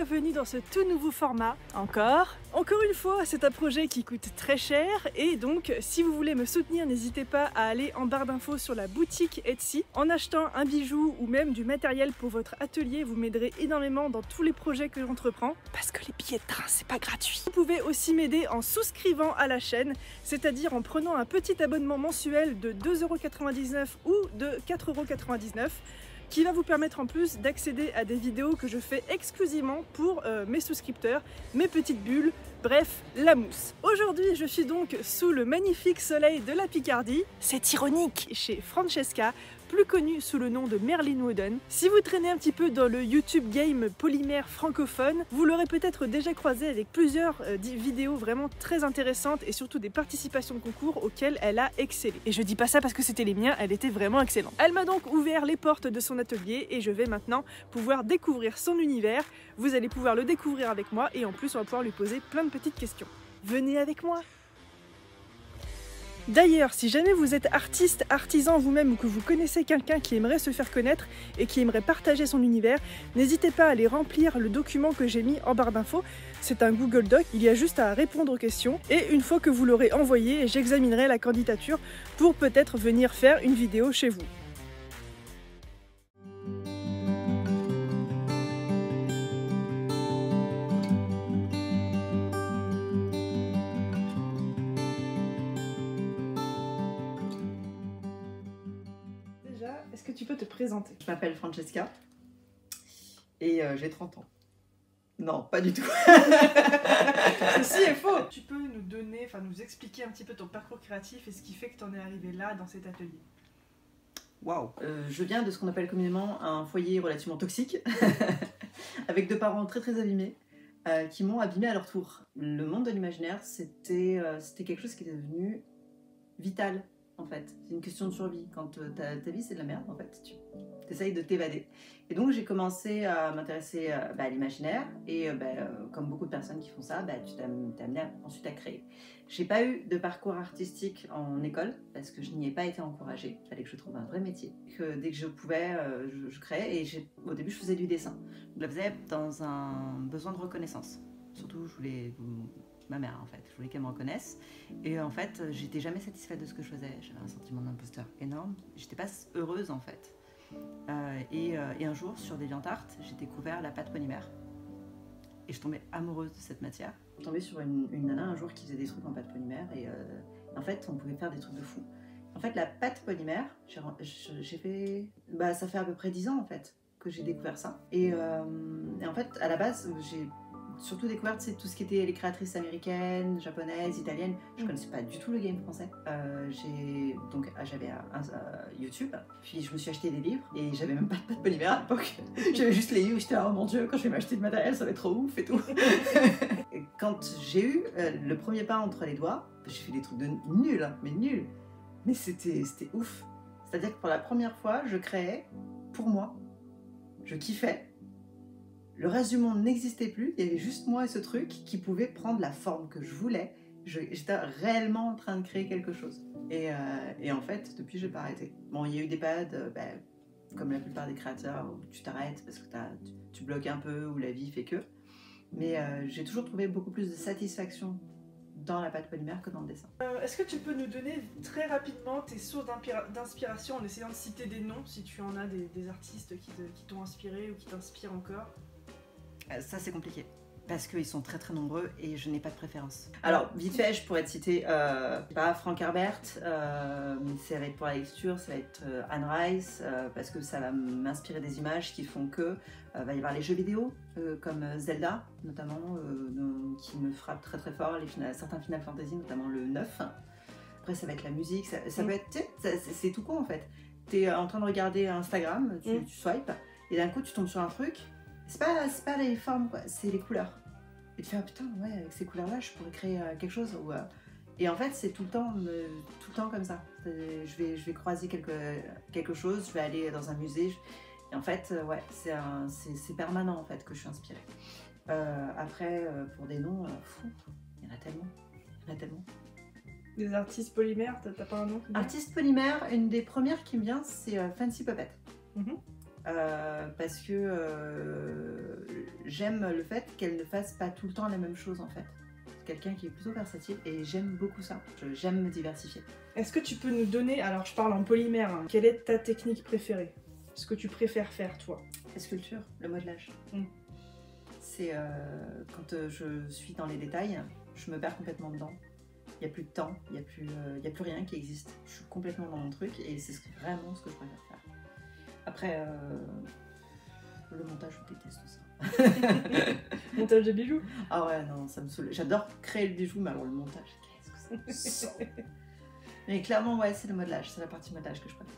bienvenue dans ce tout nouveau format. Encore une fois, c'est un projet qui coûte très cher et donc si vous voulez me soutenir, n'hésitez pas à aller en barre d'infos sur la boutique Etsy. En achetant un bijou ou même du matériel pour votre atelier, vous m'aiderez énormément dans tous les projets que j'entreprends parce que les billets de train, c'est pas gratuit. Vous pouvez aussi m'aider en souscrivant à la chaîne, c'est-à-dire en prenant un petit abonnement mensuel de 2,99 € ou de 4,99 € qui va vous permettre en plus d'accéder à des vidéos que je fais exclusivement pour mes souscripteurs, mes petites bulles, bref, la mousse. Aujourd'hui, je suis donc sous le magnifique soleil de la Picardie, c'est ironique, chez Francesca, plus connue sous le nom de Merlin Wooden. Si vous traînez un petit peu dans le YouTube game polymère francophone, vous l'aurez peut-être déjà croisé avec plusieurs vidéos vraiment très intéressantes et surtout des participations de concours auxquelles elle a excellé. Et je dis pas ça parce que c'était les miens, elle était vraiment excellente. Elle m'a donc ouvert les portes de son atelier et je vais maintenant pouvoir découvrir son univers. Vous allez pouvoir le découvrir avec moi et en plus on va pouvoir lui poser plein de petites questions. Venez avec moi! D'ailleurs, si jamais vous êtes artiste, artisan vous-même ou que vous connaissez quelqu'un qui aimerait se faire connaître et qui aimerait partager son univers, n'hésitez pas à aller remplir le document que j'ai mis en barre d'infos. C'est un Google Doc, il y a juste à répondre aux questions et une fois que vous l'aurez envoyé, j'examinerai la candidature pour peut-être venir faire une vidéo chez vous. Est-ce que tu peux te présenter? Je m'appelle Francesca et j'ai 30 ans. Non, pas du tout. Ceci est faux. Tu peux nous donner, enfin nous expliquer un petit peu ton parcours créatif et ce qui fait que tu en es arrivé là dans cet atelier. Waouh. Je viens de ce qu'on appelle communément un foyer relativement toxique, avec deux parents très très abîmés, qui m'ont abîmée à leur tour. Le monde de l'imaginaire, c'était quelque chose qui est devenu vital. En fait, c'est une question de survie. Quand ta vie c'est de la merde, en fait, tu essayes de t'évader. Et donc j'ai commencé à m'intéresser à l'imaginaire et comme beaucoup de personnes qui font ça, tu t'es amené ensuite à créer. J'ai pas eu de parcours artistique en école parce que je n'y ai pas été encouragée. Il fallait que je trouve un vrai métier. Dès que je pouvais, je créais et au début je faisais du dessin. Je le faisais dans un besoin de reconnaissance. Surtout je voulais... ma mère en fait, je voulais qu'elle me reconnaisse et en fait j'étais jamais satisfaite de ce que je faisais, j'avais un sentiment d'imposteur énorme, j'étais pas heureuse en fait et un jour sur DeviantArt j'ai découvert la pâte polymère et je tombais amoureuse de cette matière. Je suis tombée sur une nana un jour qui faisait des trucs en pâte polymère et en fait on pouvait faire des trucs de fou. En fait la pâte polymère, j'ai fait, ça fait à peu près 10 ans en fait que j'ai découvert ça et en fait à la base j'ai surtout découverte, c'est tout ce qui était les créatrices américaines, japonaises, italiennes. Je connaissais pas du tout le game français. J'avais YouTube, puis je me suis acheté des livres et j'avais même pas de pâte polymère à l'époque. J'avais juste les livres, j'étais oh mon dieu, quand je vais m'acheter de matériel, ça va être trop ouf et tout. Quand j'ai eu le premier pas entre les doigts, j'ai fait des trucs de nuls, hein, mais c'était ouf. C'est-à-dire que pour la première fois, je créais pour moi, je kiffais. Le reste du monde n'existait plus, il y avait juste moi et ce truc qui pouvait prendre la forme que je voulais. J'étais réellement en train de créer quelque chose. Et en fait, depuis, j'ai pas arrêté. Bon, il y a eu des périodes, comme la plupart des créateurs, où tu t'arrêtes parce que tu bloques un peu, ou la vie fait que. Mais j'ai toujours trouvé beaucoup plus de satisfaction dans la pâte polymère que dans le dessin. Est-ce que tu peux nous donner très rapidement tes sources d'inspiration en essayant de citer des noms, si tu en as des artistes qui t'ont inspiré ou qui t'inspirent encore? Ça c'est compliqué parce qu'ils sont très très nombreux et je n'ai pas de préférence. Alors vite fait je pourrais te citer Frank Herbert, ça va être pour la lecture, ça va être Anne Rice parce que ça va m'inspirer des images qui font que va y avoir les jeux vidéo comme Zelda notamment qui me frappent très très fort, certains Final Fantasy notamment le 9. Après ça va être la musique, ça peut être, c'est tout con en fait. T'es en train de regarder Instagram, tu swipes et d'un coup tu tombes sur un truc. C'est pas les formes, quoi, c'est les couleurs. Et tu fais, ah putain, ouais, avec ces couleurs-là, je pourrais créer quelque chose. Et en fait, c'est tout le temps comme ça. Je vais croiser quelque chose, je vais aller dans un musée. Et en fait, ouais, c'est permanent en fait que je suis inspirée. Après, pour des noms, il y en a tellement. Des artistes polymères, t'as pas un nom? Artiste polymère, une des premières qui me vient, c'est Fancy Puppet. Parce que j'aime le fait qu'elle ne fasse pas tout le temps la même chose en fait. C'est quelqu'un qui est plutôt versatile et j'aime beaucoup ça. J'aime me diversifier. Est-ce que tu peux nous donner, alors je parle en polymère, hein, quelle est ta technique préférée? Ce que tu préfères faire toi? La sculpture, le modelage. C'est quand je suis dans les détails, je me perds complètement dedans. Il n'y a plus de temps, il n'y a plus rien qui existe. Je suis complètement dans mon truc et c'est vraiment ce que je préfère faire. Après, le montage, je déteste ça. Montage de bijoux? Ah ouais, non, ça me saoule. J'adore créer le bijou, mais alors le montage, qu'est-ce que ça me saoule. Mais clairement, ouais, c'est le modelage, c'est la partie modelage que je préfère.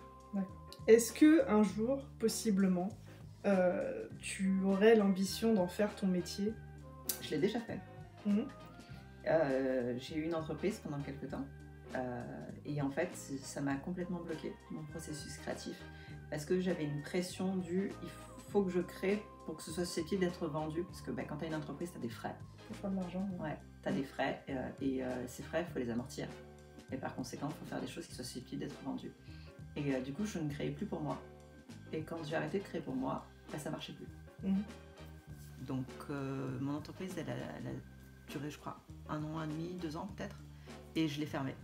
Est-ce que un jour, possiblement, tu aurais l'ambition d'en faire ton métier? Je l'ai déjà fait. J'ai eu une entreprise pendant quelques temps et en fait ça m'a complètement bloqué mon processus créatif parce que j'avais une pression du il faut que je crée pour que ce soit susceptible d'être vendu parce que quand tu as une entreprise tu as des frais. Faut faire de l'argent. Ouais, tu as des frais et ces frais il faut les amortir et par conséquent il faut faire des choses qui soient susceptibles d'être vendues et du coup je ne créais plus pour moi et quand j'ai arrêté de créer pour moi ça marchait plus. Donc mon entreprise elle a duré je crois 1 an et demi, 2 ans peut-être, et je l'ai fermée.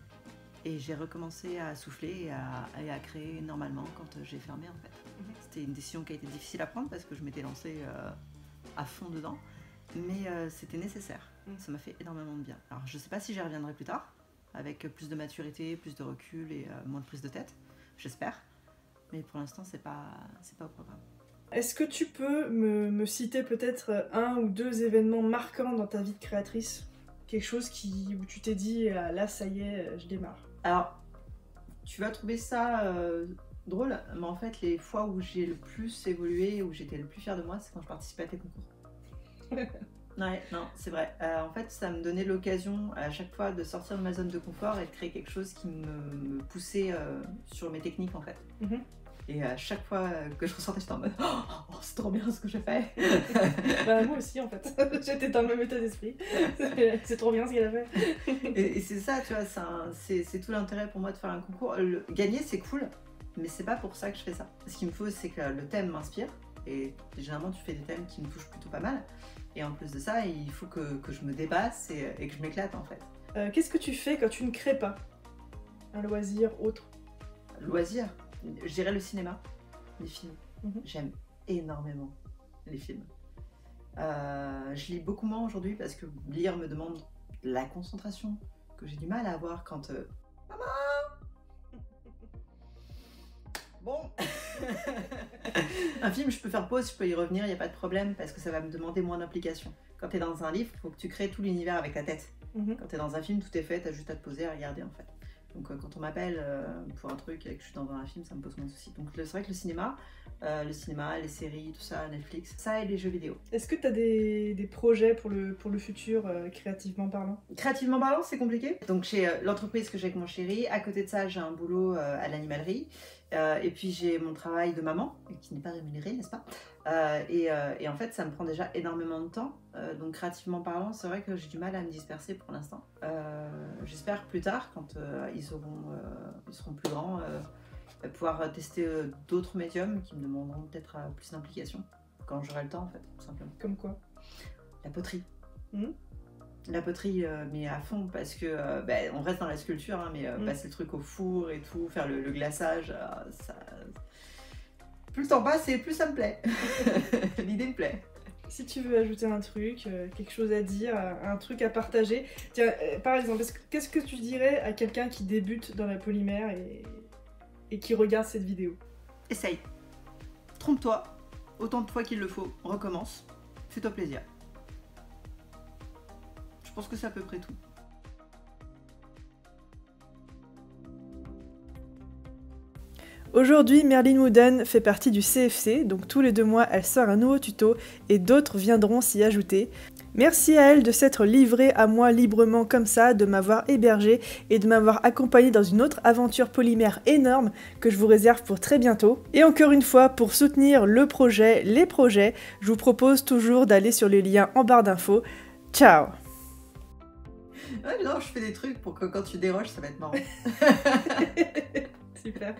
Et j'ai recommencé à souffler et à créer normalement quand j'ai fermé en fait. C'était une décision qui a été difficile à prendre parce que je m'étais lancée à fond dedans, mais c'était nécessaire. Ça m'a fait énormément de bien. Alors je sais pas si j'y reviendrai plus tard, avec plus de maturité, plus de recul et moins de prise de tête, j'espère. Mais pour l'instant c'est pas au programme. Est-ce que tu peux me citer peut-être 1 ou 2 événements marquants dans ta vie de créatrice? Quelque chose où tu t'es dit, là ça y est, je démarre. Alors, tu vas trouver ça drôle, mais en fait les fois où j'ai le plus évolué, où j'étais le plus fière de moi, c'est quand je participais à tes concours. Ouais, non, c'est vrai. En fait, ça me donnait l'occasion à chaque fois de sortir de ma zone de confort et de créer quelque chose qui me poussait sur mes techniques en fait. Et à chaque fois que je ressortais, j'étais en mode oh, c'est trop bien ce que je fais. Moi aussi en fait, j'étais dans le même état d'esprit. C'est trop bien ce qu'elle a fait. Et c'est ça, tu vois, c'est tout l'intérêt pour moi de faire un concours. Gagner, c'est cool, mais c'est pas pour ça que je fais ça. Ce qu'il me faut, c'est que le thème m'inspire. Et généralement, tu fais des thèmes qui me touchent plutôt pas mal. Et en plus de ça, il faut que je me dépasse et que je m'éclate en fait. Qu'est-ce que tu fais quand tu ne crées pas? Un loisir autre? Loisir? Je dirais le cinéma, les films. J'aime énormément les films. Je lis beaucoup moins aujourd'hui parce que lire me demande la concentration que j'ai du mal à avoir quand... Maman! Bon. Un film, je peux faire pause, je peux y revenir, il n'y a pas de problème parce que ça va me demander moins d'implication. Quand tu es dans un livre, il faut que tu crées tout l'univers avec la tête. Quand tu es dans un film, tout est fait, tu as juste à te poser et à regarder en fait. Donc quand on m'appelle pour un truc et que je suis dans un film, ça me pose moins de soucis. Donc c'est vrai que le cinéma, les séries, tout ça, Netflix, ça et les jeux vidéo. Est-ce que tu as des projets pour le futur, créativement parlant? Créativement parlant, c'est compliqué. Donc j'ai l'entreprise que j'ai avec mon chéri. À côté de ça, j'ai un boulot à l'animalerie. Et puis j'ai mon travail de maman, qui n'est pas rémunéré, n'est-ce pas? Et en fait, ça me prend déjà énormément de temps. Donc créativement parlant, c'est vrai que j'ai du mal à me disperser pour l'instant. J'espère plus tard, quand ils seront plus grands, pouvoir tester d'autres médiums qui me demanderont peut-être plus d'implication. Quand j'aurai le temps, en fait, tout simplement. Comme quoi? La poterie. La poterie, mais à fond, parce que on reste dans la sculpture, hein, mais passer le truc au four et tout, faire le glaçage, ça... Plus le temps passe et plus ça me plaît. L'idée me plaît. Si tu veux ajouter un truc, quelque chose à dire, un truc à partager, tiens, par exemple, qu'est-ce que tu dirais à quelqu'un qui débute dans la polymère et qui regarde cette vidéo? Essaye. Trompe-toi, autant de fois qu'il le faut, recommence, fais-toi plaisir. Je pense que c'est à peu près tout. Aujourd'hui, Merlin Wooden fait partie du CFC, donc tous les 2 mois, elle sort un nouveau tuto et d'autres viendront s'y ajouter. Merci à elle de s'être livrée à moi librement comme ça, de m'avoir hébergée et de m'avoir accompagnée dans une autre aventure polymère énorme que je vous réserve pour très bientôt. Et encore une fois, pour soutenir le projet, les projets, je vous propose toujours d'aller sur les liens en barre d'infos. Ciao! Ouais, non, je fais des trucs pour que quand tu déroges, ça va être marrant. Super.